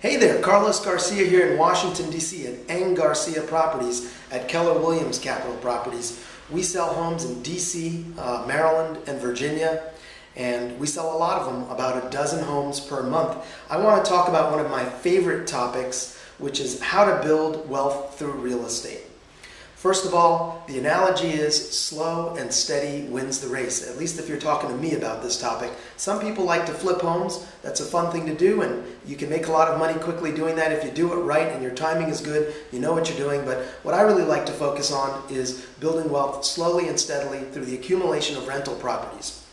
Hey there, Carlos Garcia here in Washington, D.C. at Eng Garcia Properties at Keller Williams Capital Properties. We sell homes in D.C., Maryland, and Virginia, and we sell a lot of them, about a dozen homes per month. I want to talk about one of my favorite topics, which is how to build wealth through real estate. First of all, the analogy is slow and steady wins the race, at least if you're talking to me about this topic. Some people like to flip homes. That's a fun thing to do, and you can make a lot of money quickly doing that if you do it right and your timing is good, you know what you're doing. But what I really like to focus on is building wealth slowly and steadily through the accumulation of rental properties.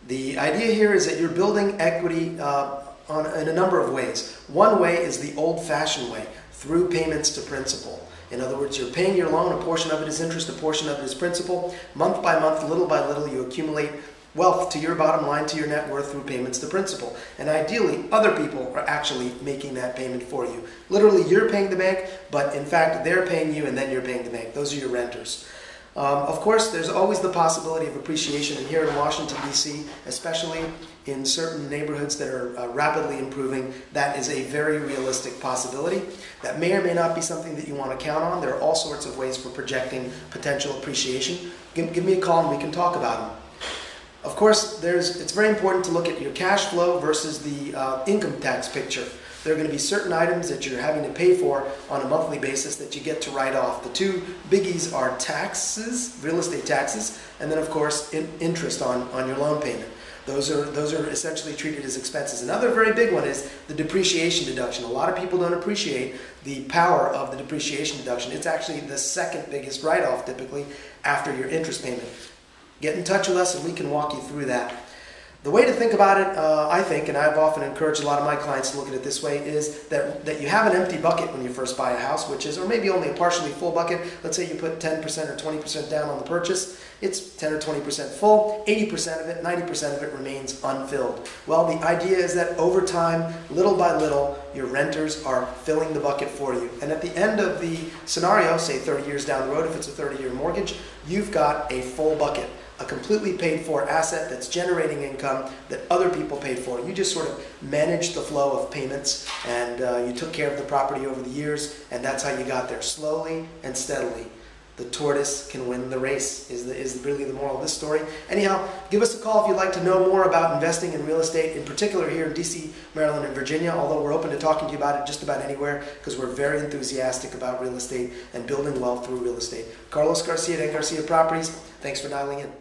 The idea here is that you're building equity in a number of ways. One way is the old-fashioned way, through payments to principal. In other words, you're paying your loan, a portion of it is interest, a portion of it is principal. Month by month, little by little, you accumulate wealth to your bottom line, to your net worth through payments to principal. And ideally, other people are actually making that payment for you. Literally, you're paying the bank, but in fact, they're paying you and then you're paying the bank. Those are your renters. Of course, there's always the possibility of appreciation, and here in Washington, D.C., especially in certain neighborhoods that are rapidly improving, that is a very realistic possibility. That may or may not be something that you want to count on. There are all sorts of ways for projecting potential appreciation. Give me a call and we can talk about them. Of course, it's very important to look at your cash flow versus the income tax picture. There are going to be certain items that you're having to pay for on a monthly basis that you get to write off. The two biggies are taxes, real estate taxes, and then of course interest on your loan payment. Those are essentially treated as expenses. Another very big one is the depreciation deduction. A lot of people don't appreciate the power of the depreciation deduction. It's actually the second biggest write-off typically after your interest payment. Get in touch with us and we can walk you through that. The way to think about it, I think, and I've often encouraged a lot of my clients to look at it this way, is that you have an empty bucket when you first buy a house, which is, or maybe only a partially full bucket. Let's say you put 10% or 20% down on the purchase. It's 10 or 20% full, 80% of it, 90% of it remains unfilled. Well, the idea is that over time, little by little, your renters are filling the bucket for you. And at the end of the scenario, say 30 years down the road, if it's a 30-year mortgage, you've got a full bucket. A completely paid for asset that's generating income that other people paid for. You just sort of managed the flow of payments and you took care of the property over the years, and that's how you got there, slowly and steadily. The tortoise can win the race is really the moral of this story. Anyhow, give us a call if you'd like to know more about investing in real estate, in particular here in D.C., Maryland, and Virginia, although we're open to talking to you about it just about anywhere because we're very enthusiastic about real estate and building wealth through real estate. Carlos Garcia at Eng Garcia Properties, thanks for dialing in.